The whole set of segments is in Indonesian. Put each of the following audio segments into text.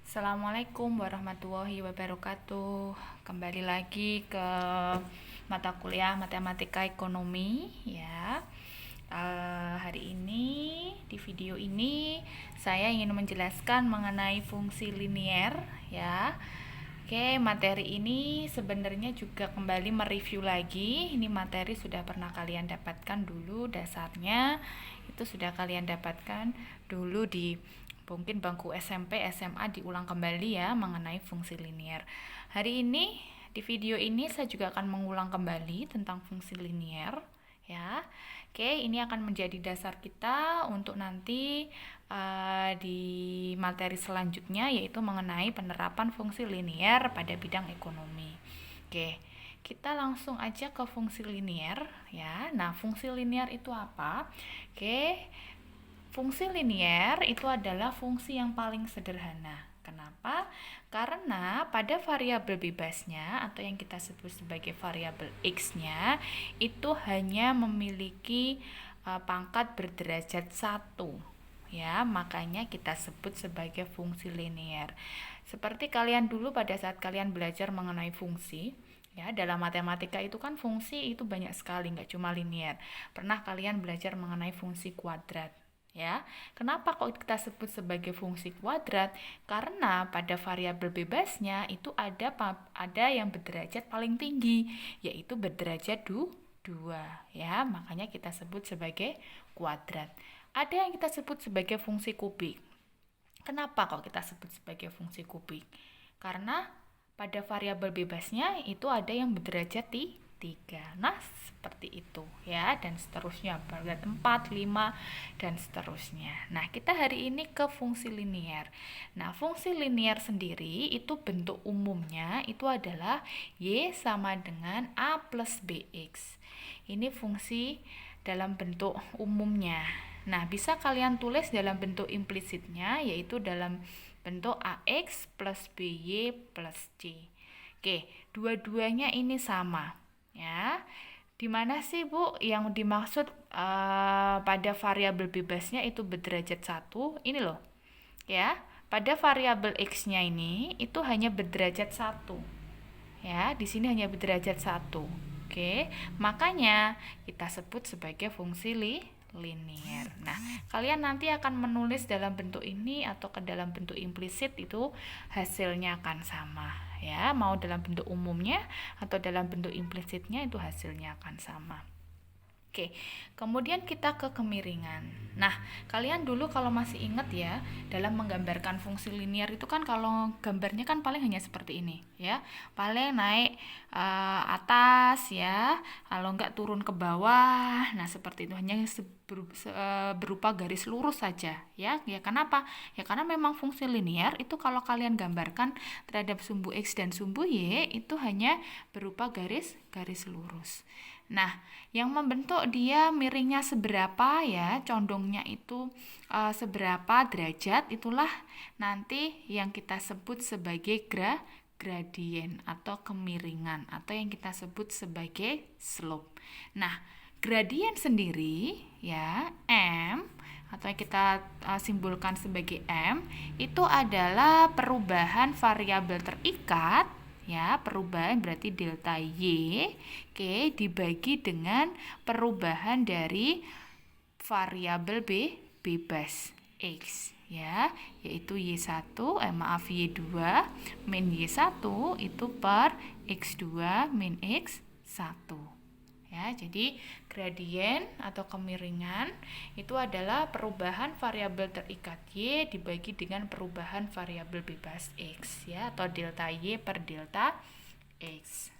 Assalamualaikum warahmatullahi wabarakatuh. Kembali lagi ke mata kuliah Matematika Ekonomi ya. Hari ini di video ini saya ingin menjelaskan mengenai fungsi linier ya. Oke, materi ini sebenarnya juga kembali mereview lagi. Ini materi sudah pernah kalian dapatkan dulu dasarnya. Itu sudah kalian dapatkan dulu di mungkin bangku SMP, SMA diulang kembali ya mengenai fungsi linier. Hari ini di video ini saya juga akan mengulang kembali tentang fungsi linier ya. Oke, ini akan menjadi dasar kita untuk nanti di materi selanjutnya yaitu mengenai penerapan fungsi linier pada bidang ekonomi. Oke, kita langsung aja ke fungsi linier ya. Nah, fungsi linier itu apa? Oke, fungsi linier itu adalah fungsi yang paling sederhana. Kenapa? Karena pada variabel bebasnya atau yang kita sebut sebagai variabel x-nya itu hanya memiliki pangkat berderajat 1. Ya, makanya kita sebut sebagai fungsi linier. Seperti kalian dulu pada saat kalian belajar mengenai fungsi, ya, dalam matematika itu kan fungsi itu banyak sekali, nggak cuma linier. Pernah kalian belajar mengenai fungsi kuadrat. Ya, kenapa kok kita sebut sebagai fungsi kuadrat? Karena pada variabel bebasnya itu ada yang berderajat paling tinggi, yaitu berderajat 2, ya. Makanya kita sebut sebagai kuadrat. Ada yang kita sebut sebagai fungsi kubik. Kenapa kok kita sebut sebagai fungsi kubik? Karena pada variabel bebasnya itu ada yang berderajat 3. Nah, seperti itu ya, dan seterusnya berderajat 4, 5 dan seterusnya. Nah, kita hari ini ke fungsi linier. Nah, fungsi linier sendiri itu bentuk umumnya itu adalah y sama dengan a plus bx. Ini fungsi dalam bentuk umumnya. Nah, bisa kalian tulis dalam bentuk implisitnya, yaitu dalam bentuk ax plus by plus c. Oke, dua-duanya ini sama ya. Di mana sih Bu yang dimaksud pada variabel bebasnya itu berderajat 1? Ini loh. Ya, pada variabel x-nya ini itu hanya berderajat 1. Ya, di sini hanya berderajat 1. Oke, makanya kita sebut sebagai fungsi linier. Nah, kalian nanti akan menulis dalam bentuk ini atau ke dalam bentuk implisit itu hasilnya akan sama ya, mau dalam bentuk umumnya atau dalam bentuk implisitnya itu hasilnya akan sama. Oke, kemudian kita ke kemiringan. Nah, kalian dulu kalau masih ingat ya, dalam menggambarkan fungsi linier itu kan kalau gambarnya kan paling hanya seperti ini ya, paling naik atas ya, kalau enggak turun ke bawah. Nah, seperti itu hanya berupa garis lurus saja ya. Ya kenapa? Ya karena memang fungsi linier itu kalau kalian gambarkan terhadap sumbu x dan sumbu y itu hanya berupa garis lurus. Nah, yang membentuk dia miringnya seberapa ya, condongnya itu seberapa derajat, itulah nanti yang kita sebut sebagai gradien atau kemiringan atau yang kita sebut sebagai slope. Nah, gradien sendiri ya, M atau yang kita simbolkan sebagai M itu adalah perubahan variabel terikat ya, perubahan berarti delta y oke, dibagi dengan perubahan dari variabel bebas x ya, yaitu y1 y2 min y1 itu per x2 min x1 ya. Jadi gradien atau kemiringan itu adalah perubahan variabel terikat y dibagi dengan perubahan variabel bebas x ya, atau delta y per delta x.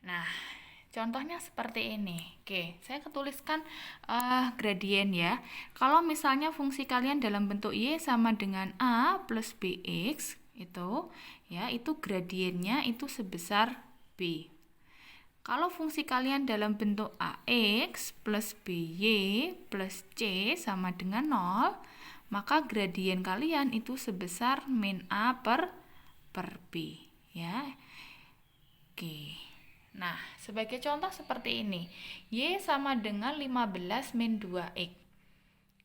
Nah, contohnya seperti ini. Oke, saya ketuliskan gradien ya. Kalau misalnya fungsi kalian dalam bentuk y sama dengan a plus bx itu ya, itu gradiennya itu sebesar b. Kalau fungsi kalian dalam bentuk ax plus by plus c sama dengan 0, maka gradien kalian itu sebesar min a per b ya. Oke. Nah, sebagai contoh seperti ini. Y sama dengan 15 min 2x.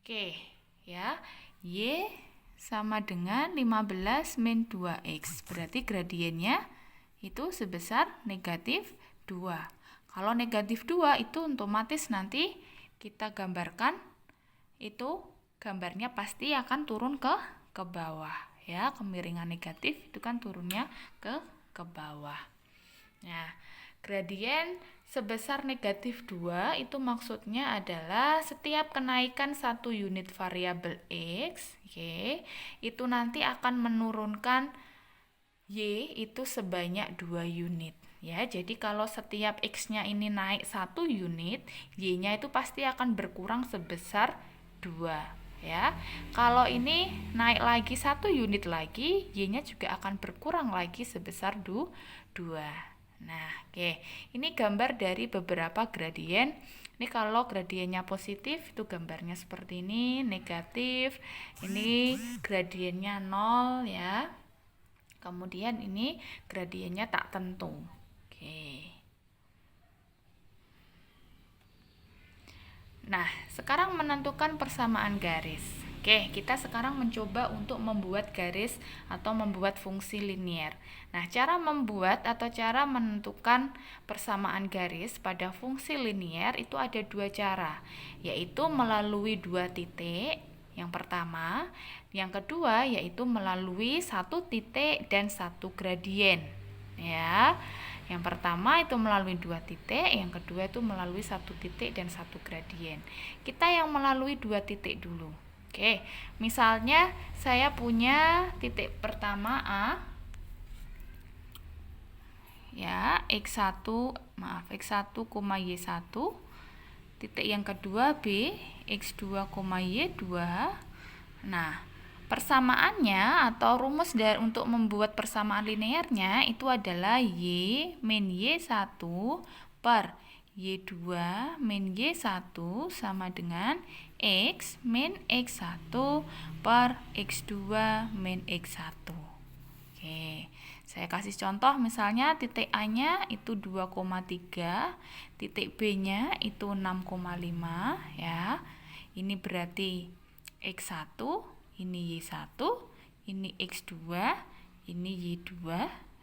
Oke, ya. Y sama dengan 15 min 2X. Berarti gradiennya itu sebesar negatif 2. Kalau negatif 2 itu otomatis nanti kita gambarkan, itu gambarnya pasti akan turun ke bawah. Ya, kemiringan negatif itu kan turunnya ke bawah. Nah, gradien sebesar negatif 2 itu maksudnya adalah setiap kenaikan 1 unit variabel X, itu nanti akan menurunkan Y itu sebanyak 2 unit. Ya, jadi kalau setiap X-nya ini naik 1 unit, Y-nya itu pasti akan berkurang sebesar 2. Ya, kalau ini naik lagi 1 unit lagi, Y-nya juga akan berkurang lagi sebesar 2. Nah, ini gambar dari beberapa gradien. Ini kalau gradiennya positif itu gambarnya seperti ini, negatif ini gradiennya 0 ya. Kemudian ini gradiennya tak tentu. Nah, sekarang menentukan persamaan garis. Kita sekarang mencoba untuk membuat garis atau membuat fungsi linier. Nah, cara membuat atau cara menentukan persamaan garis pada fungsi linier itu ada 2 cara, yaitu melalui 2 titik. Yang pertama, yang kedua yaitu melalui 1 titik dan 1 gradien. Ya. Yang pertama itu melalui 2 titik, yang kedua itu melalui 1 titik dan 1 gradien. Kita yang melalui 2 titik dulu. Misalnya saya punya titik pertama A, ya, X1, Y1, titik yang kedua B, X2, Y2. Nah, persamaannya atau rumus untuk membuat persamaan linearnya itu adalah Y min Y1 per Y2 min Y1 sama dengan X min X1 per X2 min X1. Saya kasih contoh, misalnya titik A-nya itu 2,3, titik B-nya itu 6,5 ya. Ini berarti X1, ini Y1, ini X2, ini Y2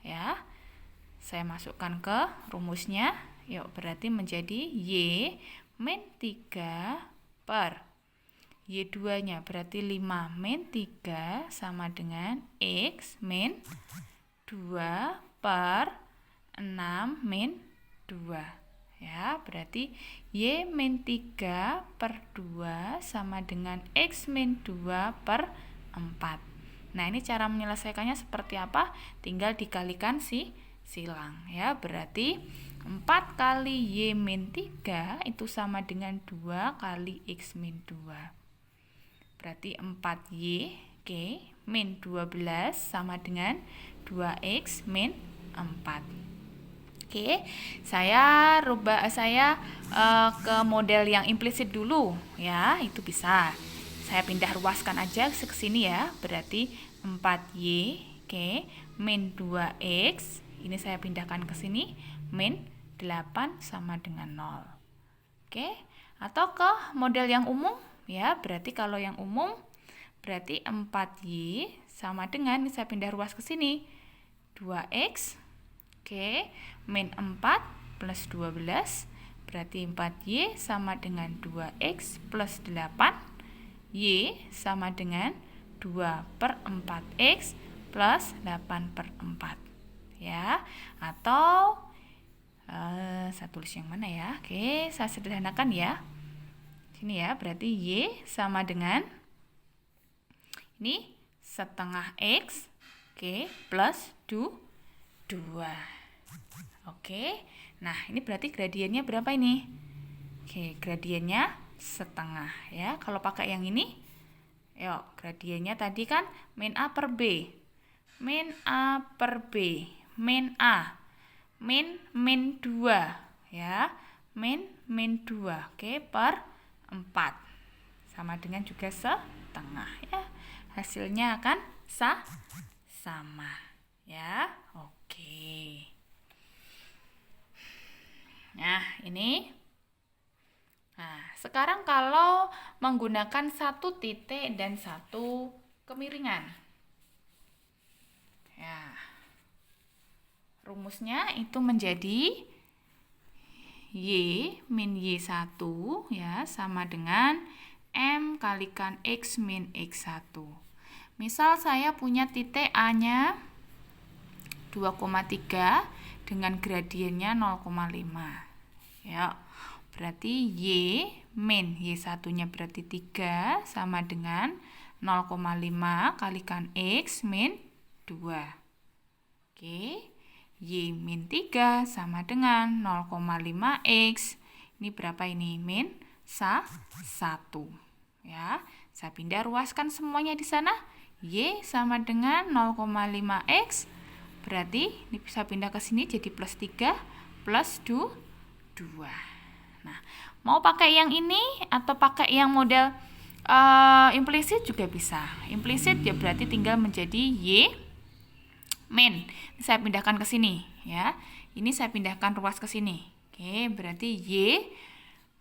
ya. Saya masukkan ke rumusnya. Yuk, berarti menjadi Y min 3 per Y2-nya berarti 5 min 3 sama dengan X min 2 per 6 min 2. Ya, berarti Y min 3 per 2 sama dengan X min 2 per 4. Nah, ini cara menyelesaikannya seperti apa? Tinggal dikalikan silang ya. Berarti 4 kali Y min 3 itu sama dengan 2 kali X min 2. Berarti 4Y min 12 sama dengan 2X min 4. Saya ke model yang implisit dulu ya, itu bisa. Saya pindah ruaskan aja ke sini ya. Berarti 4Y min 2X, ini saya pindahkan ke sini, min 8 sama dengan 0. Atau ke model yang umum ya, berarti kalau yang umum berarti 4Y sama dengan, ini saya pindah ruas ke sini, 2X min 4 plus 12, berarti 4Y sama dengan 2X plus 8, Y sama dengan 2 per 4X plus 8 per 4 ya. Atau saya tulis yang mana ya? Saya sederhanakan ya. Sini ya, berarti Y sama dengan ini setengah X plus 2. Nah, ini berarti gradiennya berapa ini? Gradiennya setengah ya. Kalau pakai yang ini, yuk, gradiennya tadi kan min A per B, min A per B, min A, min 2 ya, min 2 per 4 sama dengan juga setengah ya. Hasilnya akan sama ya. Nah, ini. Nah, sekarang kalau menggunakan 1 titik dan 1 kemiringan. Ya. Rumusnya itu menjadi Y min Y1 ya sama dengan M kalikan X min X1. Misal saya punya titik A-nya 2,3 dengan gradiennya 0,5. Ya. Berarti Y min Y1-nya berarti 3 sama dengan 0,5 kalikan X min 2. Oke. Y min 3 sama dengan 0,5X. Ini berapa ini? Min 1. Ya, saya pindah ruaskan semuanya di sana. Y sama dengan 0,5X. Berarti ini bisa pindah ke sini jadi plus 3 plus 2. Nah, mau pakai yang ini atau pakai yang model implisit juga bisa. Implisit ya berarti tinggal menjadi Y min. Ini saya pindahkan ke sini ya. Ini saya pindahkan ruas ke sini. Oke, berarti Y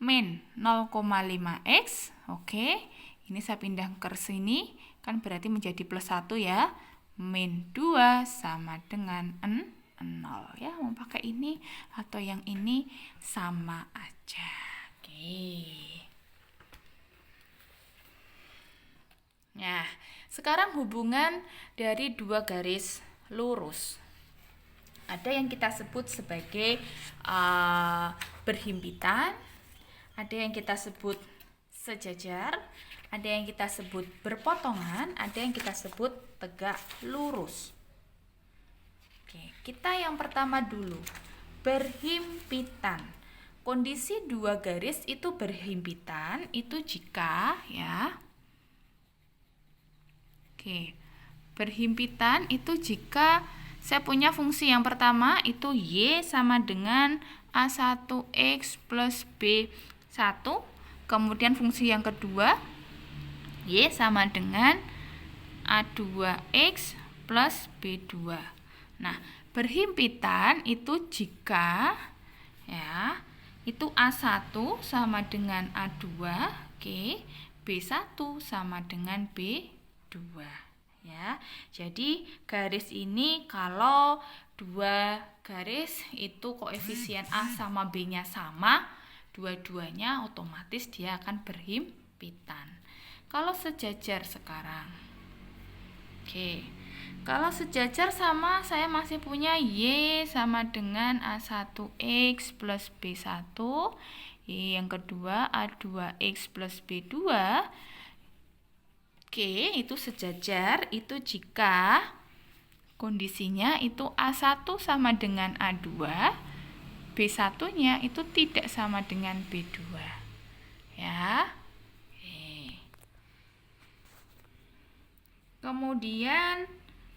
min 0,5X. Oke. Ini saya pindah ke sini kan berarti menjadi plus 1 ya. Min 2 sama dengan 0 ya. Mau pakai ini atau yang ini sama aja. Oke. Nah, sekarang hubungan dari dua garis lurus. Ada yang kita sebut sebagai berhimpitan, ada yang kita sebut sejajar, ada yang kita sebut berpotongan, ada yang kita sebut tegak lurus. Oke, kita yang pertama dulu, berhimpitan. Kondisi dua garis itu berhimpitan itu jika ya. Oke. Berhimpitan itu jika saya punya fungsi yang pertama itu Y sama dengan A1X plus B1. Kemudian fungsi yang kedua Y sama dengan A2X plus B2. Nah, berhimpitan itu jika ya, itu A1 sama dengan A2, oke, B1 sama dengan B2. Ya, jadi garis ini kalau dua garis itu koefisien A sama B-nya sama, dua-duanya otomatis dia akan berhimpitan. Kalau sejajar sekarang, oke, kalau sejajar sama saya masih punya Y sama dengan A1X plus B1, Y yang kedua A2X plus B2. Oke, itu sejajar itu jika kondisinya itu A1 sama dengan A2, B1-nya itu tidak sama dengan B2. Ya. Oke. Kemudian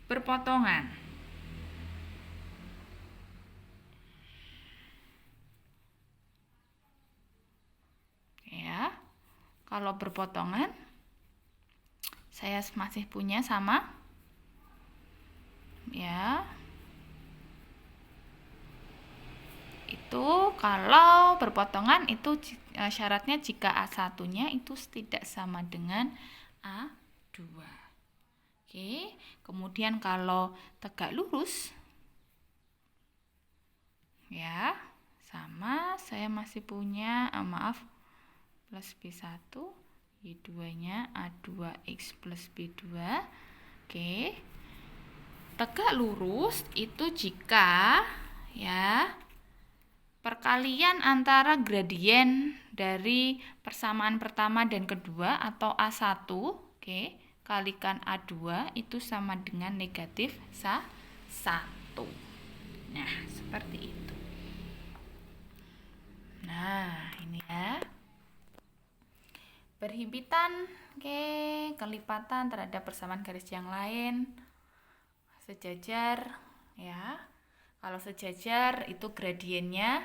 berpotongan. Ya. Kalau berpotongan saya masih punya sama ya. Itu kalau berpotongan itu syaratnya jika A1-nya itu tidak sama dengan A2. Oke, kemudian kalau tegak lurus ya, sama saya masih punya plus B1, Y2-nya A2X plus B2. Oke. Tegak lurus itu jika ya perkalian antara gradien dari persamaan pertama dan kedua atau A1, oke, kalikan A2 itu sama dengan negatif 1. Nah, seperti itu. Nah, ini ya. Berhimpitan, oke, kelipatan terhadap persamaan garis yang lain. Sejajar, ya. Kalau sejajar itu gradiennya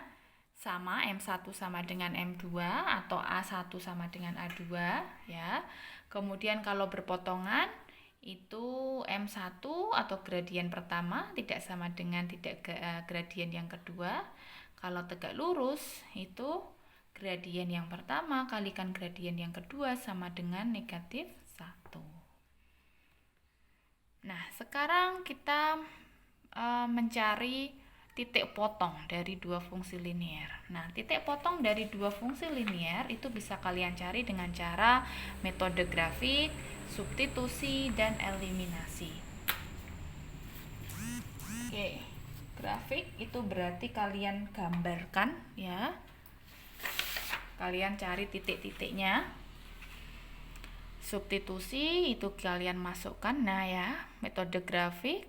sama, M1 sama dengan M2 atau A1 sama dengan A2, ya. Kemudian kalau berpotongan itu M1 atau gradien pertama tidak sama dengan gradien yang kedua. Kalau tegak lurus itu gradien yang pertama kalikan gradien yang kedua sama dengan negatif 1. Nah, sekarang kita mencari titik potong dari dua fungsi linear. Nah, titik potong dari dua fungsi linear itu bisa kalian cari dengan cara metode grafik, substitusi, dan eliminasi. Oke, grafik itu berarti kalian gambarkan ya. Kalian cari titik-titiknya. Substitusi itu kalian masukkan. Nah ya, metode grafik.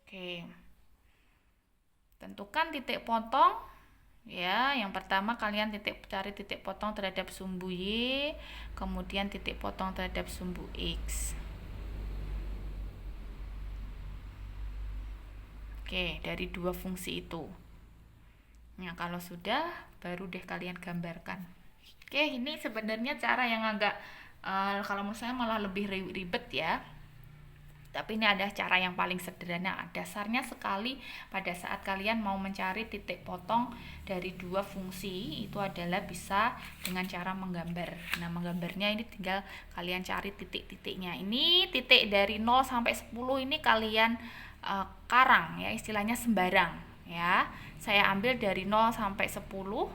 Oke. Tentukan titik potong. Ya, yang pertama kalian cari titik potong terhadap sumbu Y, kemudian titik potong terhadap sumbu X. Oke, dari dua fungsi itu. Nah, kalau sudah, baru deh kalian gambarkan. Oke, ini sebenarnya cara yang agak kalau menurut saya malah lebih ribet ya. Tapi ini ada cara yang paling sederhana. Dasarnya sekali pada saat kalian mau mencari titik potong dari dua fungsi, itu adalah bisa dengan cara menggambar. Nah, menggambarnya ini tinggal kalian cari titik-titiknya. Ini titik dari 0 sampai 10 ini kalian karang ya, istilahnya sembarang ya. Saya ambil dari 0 sampai 10,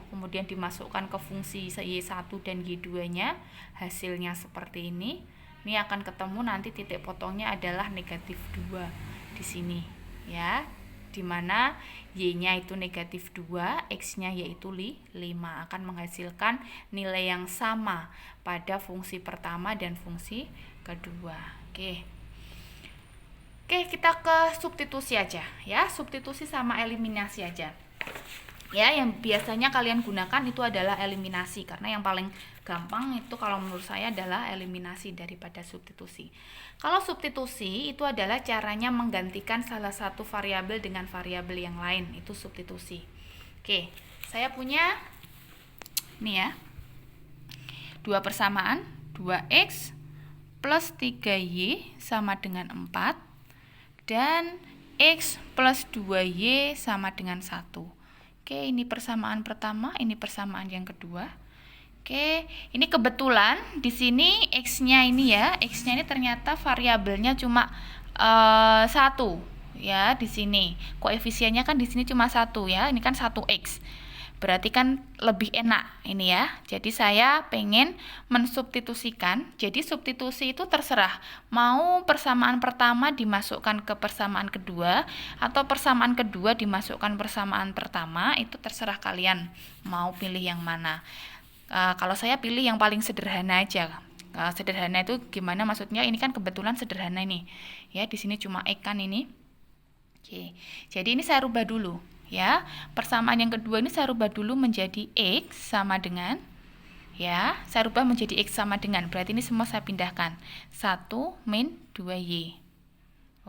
kemudian dimasukkan ke fungsi Y1 dan Y2-nya. Hasilnya seperti ini. Ini akan ketemu nanti titik potongnya adalah negatif 2 di sini ya, dimana Y-nya itu negatif 2, X-nya yaitu 5, akan menghasilkan nilai yang sama pada fungsi pertama dan fungsi kedua. Oke, kita ke substitusi aja ya, substitusi sama eliminasi aja ya. Yang biasanya kalian gunakan itu adalah eliminasi, karena yang paling gampang itu kalau menurut saya adalah eliminasi daripada substitusi. Kalau substitusi itu adalah caranya menggantikan salah satu variabel dengan variabel yang lain, itu substitusi. Oke, saya punya ini ya, dua persamaan 2x plus 3y sama dengan 4 dan x plus 2y sama dengan 1. Oke, ini persamaan pertama, ini persamaan yang kedua. Oke, ini kebetulan di sini x-nya ini ya, x-nya ini ternyata variabelnya cuma 1 ya di sini. Koefisiennya kan di sini cuma 1 ya. Ini kan 1x. Berarti kan lebih enak ini ya. Jadi saya pengen mensubstitusikan. Jadi substitusi itu terserah. Mau persamaan pertama dimasukkan ke persamaan kedua, atau persamaan kedua dimasukkan persamaan pertama, itu terserah kalian mau pilih yang mana. Kalau saya pilih yang paling sederhana aja. Sederhana itu gimana maksudnya? Ini kan kebetulan sederhana nih. Ya, di sini cuma X kan ini. Oke. Jadi ini saya rubah dulu. Ya, persamaan yang kedua ini saya rubah dulu menjadi X sama dengan, ya, saya rubah menjadi X sama dengan, berarti ini semua saya pindahkan, 1 min 2Y.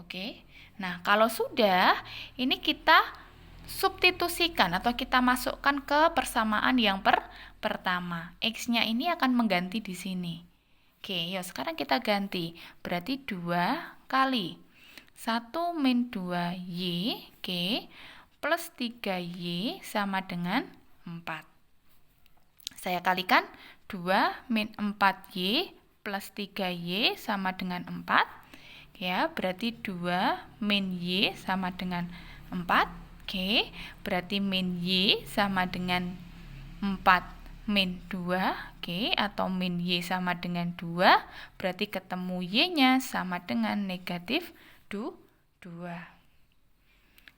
Oke, nah kalau sudah, ini kita substitusikan atau kita masukkan ke persamaan yang pertama. X-nya ini akan mengganti di sini. Oke, yuk sekarang kita ganti, berarti 2 kali 1 min 2Y, oke, plus 3Y sama dengan 4. Saya kalikan 2 min 4Y plus 3Y sama dengan 4. Ya, berarti 2 min Y sama dengan 4. Oke, berarti min Y sama dengan 4 min 2. Oke, atau min Y sama dengan 2. Berarti ketemu Y-nya sama dengan negatif 2.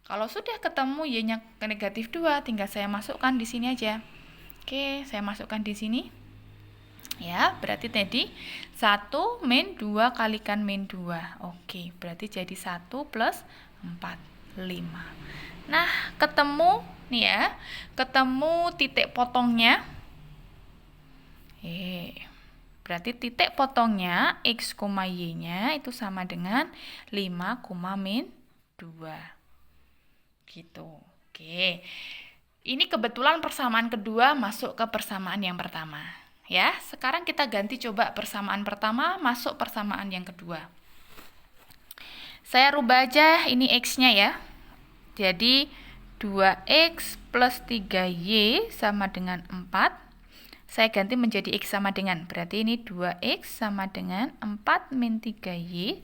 Kalau sudah ketemu Y-nya ke negatif 2, tinggal saya masukkan di sini aja. Oke, saya masukkan di sini. Ya, berarti tadi 1 min 2 kalikan min 2. Oke, berarti jadi 1 plus 4, 5. Nah, ketemu nih ya, ketemu titik potongnya. Berarti titik potongnya X, Y-nya itu sama dengan 5, min 2. Gitu. Oke. Ini kebetulan persamaan kedua masuk ke persamaan yang pertama. Ya, sekarang kita ganti coba persamaan pertama masuk persamaan yang kedua. Saya rubah aja ini X-nya ya. Jadi 2X plus 3Y sama dengan 4. saya ganti menjadi X sama dengan, berarti ini 2X sama dengan 4 min 3Y.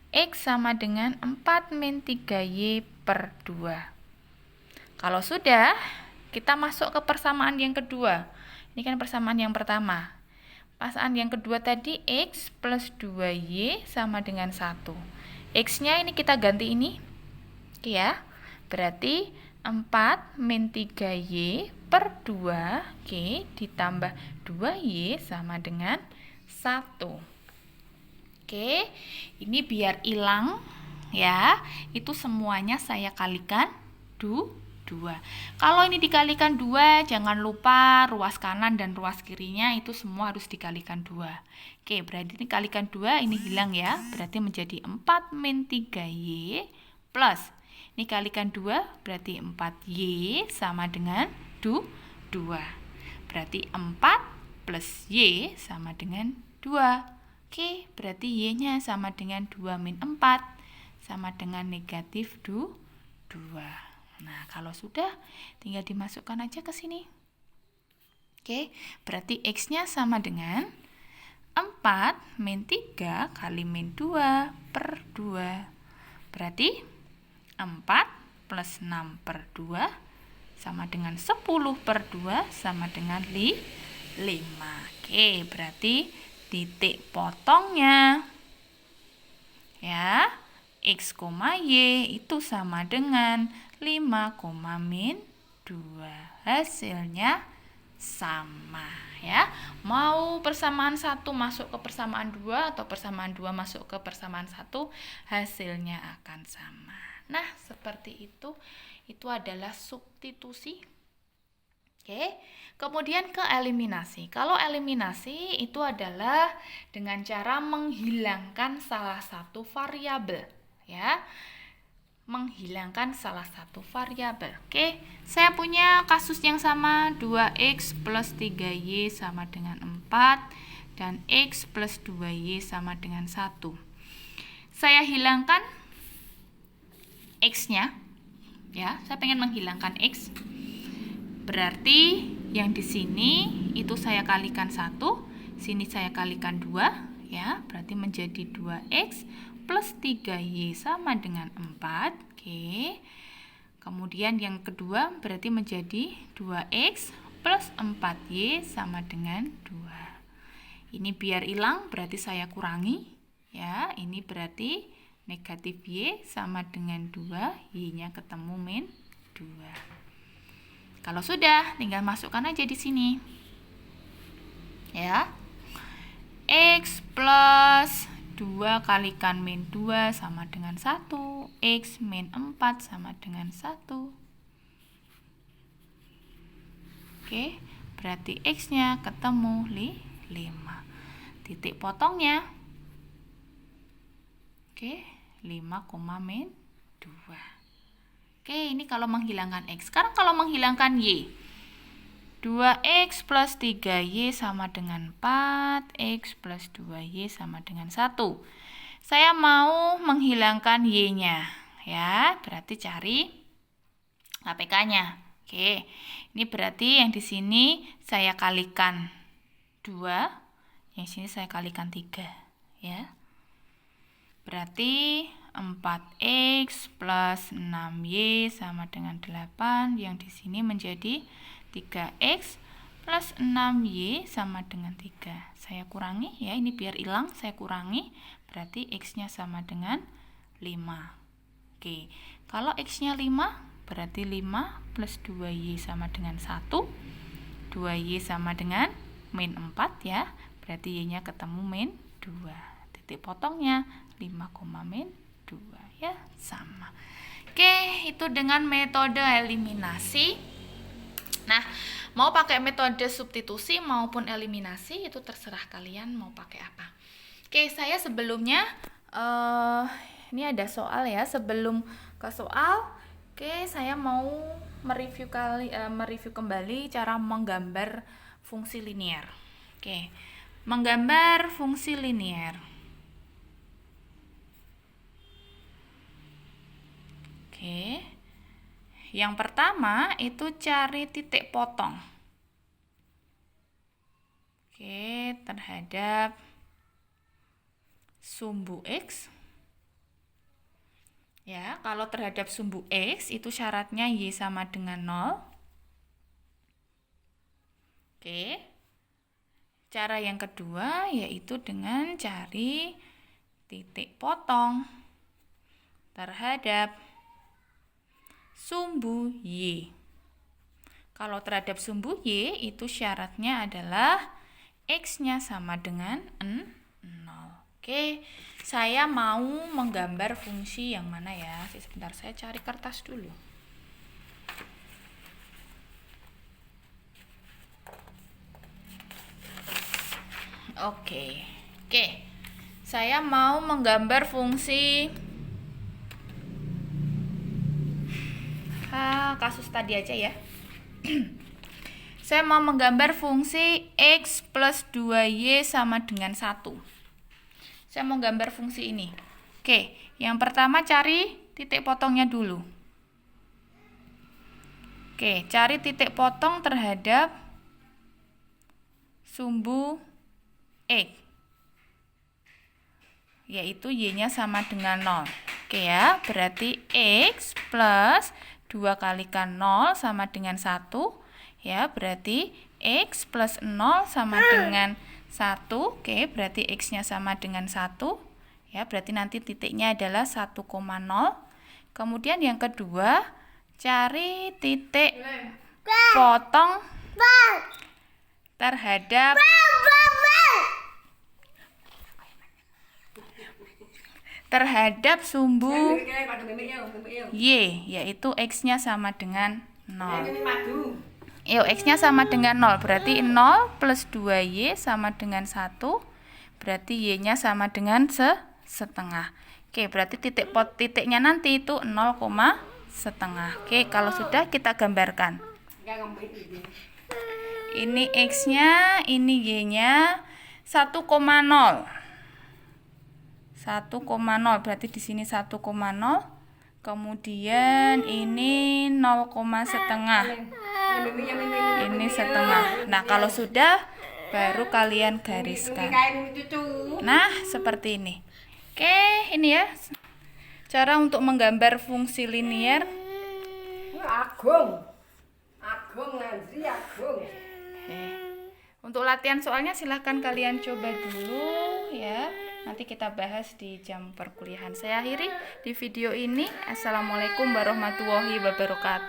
X sama dengan 4 min 3Y per 2. Kalau sudah, kita masuk ke persamaan yang kedua. Ini kan persamaan yang pertama. Persamaan yang kedua tadi, X plus 2Y sama dengan 1. X-nya ini kita ganti ini. Oke ya. Berarti 4 min 3Y per 2, oke, ditambah 2Y sama dengan 1. Oke, ini biar hilang ya, itu semuanya saya kalikan 2. Kalau ini dikalikan 2, jangan lupa ruas kanan dan ruas kirinya itu semua harus dikalikan 2. Oke, berarti ini kalikan 2, ini hilang ya, berarti menjadi 4 min 3Y plus, ini kalikan 2, berarti 4Y sama dengan 2. Berarti 4 plus Y sama dengan 2. Oke, berarti Y-nya sama dengan 2 min 4, sama dengan negatif 2. Nah, kalau sudah, tinggal dimasukkan aja ke sini. Oke, berarti X-nya sama dengan 4 min 3 kali min 2 per 2. Berarti 4 plus 6 per 2 sama dengan 10 per 2 sama dengan 5. Oke, berarti titik potongnya ya X, Y itu sama dengan 5, min 2. Hasilnya sama ya. Mau persamaan 1 masuk ke persamaan 2 atau persamaan 2 masuk ke persamaan 1, hasilnya akan sama. Nah, seperti itu. Itu adalah substitusi. Oke, kemudian ke eliminasi. Kalau eliminasi itu adalah dengan cara menghilangkan salah satu variabel, ya. Menghilangkan salah satu variabel. Oke, saya punya kasus yang sama, 2X plus 3Y sama dengan 4 dan X plus 2Y sama dengan 1. Saya hilangkan X-nya, ya. Saya pengen menghilangkan X. Berarti yang di sini itu saya kalikan 1, sini saya kalikan 2, ya. Berarti menjadi 2X plus 3Y sama dengan 4. Oke. Kemudian yang kedua berarti menjadi 2X plus 4Y sama dengan 2. Ini biar hilang berarti saya kurangi, ya. Ini berarti negatif Y sama dengan 2, Y-nya ketemu min 2. Kalau sudah, tinggal masukkan aja di sini. Ya. X plus 2 kalikan min 2 sama dengan 1. X min 4 sama dengan 1. Oke, berarti X-nya ketemu 5. Titik potongnya. Oke, 5, min 2. Oke, ini kalau menghilangkan X. Sekarang kalau menghilangkan Y. 2X plus 3Y sama dengan 4. X plus 2Y sama dengan 1. Saya mau menghilangkan Y-nya. Ya, berarti cari APK-nya. Oke, ini berarti yang di sini saya kalikan 2. Yang sini saya kalikan 3. Ya. Berarti 4X plus 6Y sama dengan 8. Yang di sini menjadi 3X plus 6Y sama dengan 3. Saya kurangi ya, ini biar hilang, saya kurangi. Berarti X-nya sama dengan 5. Oke, kalau X-nya 5, berarti 5 plus 2Y sama dengan 1. 2Y sama dengan min 4 ya. Berarti Y-nya ketemu min 2. Titik potongnya 5, min 2 ya, sama. Oke, itu dengan metode eliminasi. Nah, mau pakai metode substitusi maupun eliminasi itu terserah kalian mau pakai apa. Oke, saya sebelumnya ini ada soal ya. Sebelum ke soal, oke, saya mau mereview kembali cara menggambar fungsi linier. Oke, menggambar fungsi linier. Oke, yang pertama itu cari titik potong. Oke, terhadap sumbu X. Ya, kalau terhadap sumbu X itu syaratnya Y sama dengan 0. Oke. Cara yang kedua yaitu dengan cari titik potong terhadap sumbu Y. Kalau terhadap sumbu Y itu syaratnya adalah X-nya sama dengan 0. Oke, saya mau menggambar fungsi yang mana ya? Sebentar, saya cari kertas dulu. Oke. Saya mau menggambar fungsi kasus tadi aja ya. Saya mau menggambar fungsi X plus 2Y sama dengan 1. Saya mau gambar fungsi ini. Oke, yang pertama cari titik potongnya dulu. Oke, cari titik potong terhadap sumbu X, yaitu Y-nya sama dengan 0. Oke ya, berarti X plus 2 kalikan 0 sama dengan 1. Ya, berarti X plus 0 sama dengan 1. Oke, berarti X-nya sama dengan 1. Ya, berarti nanti titiknya adalah 1,0. Kemudian yang kedua, cari titik potong terhadap sumbu Y, yaitu X-nya sama dengan 0. Yuk, X-nya sama dengan 0, berarti 0 plus 2Y sama dengan 1, berarti Y-nya sama dengan setengah. Oke, berarti titiknya nanti itu 0,5. Oke, kalau sudah kita gambarkan. Ini X-nya, ini Y-nya 1,0. 1,0 berarti di sini 1,0. Kemudian ini 0,5. Ini setengah. Nah, kalau sudah baru kalian gariskan. Nah, seperti ini. Oke, ini ya cara untuk menggambar fungsi linear. Agung. Untuk latihan soalnya silahkan kalian coba dulu ya. Nanti kita bahas di jam perkuliahan. Saya akhiri di video ini. Assalamualaikum warahmatullahi wabarakatuh.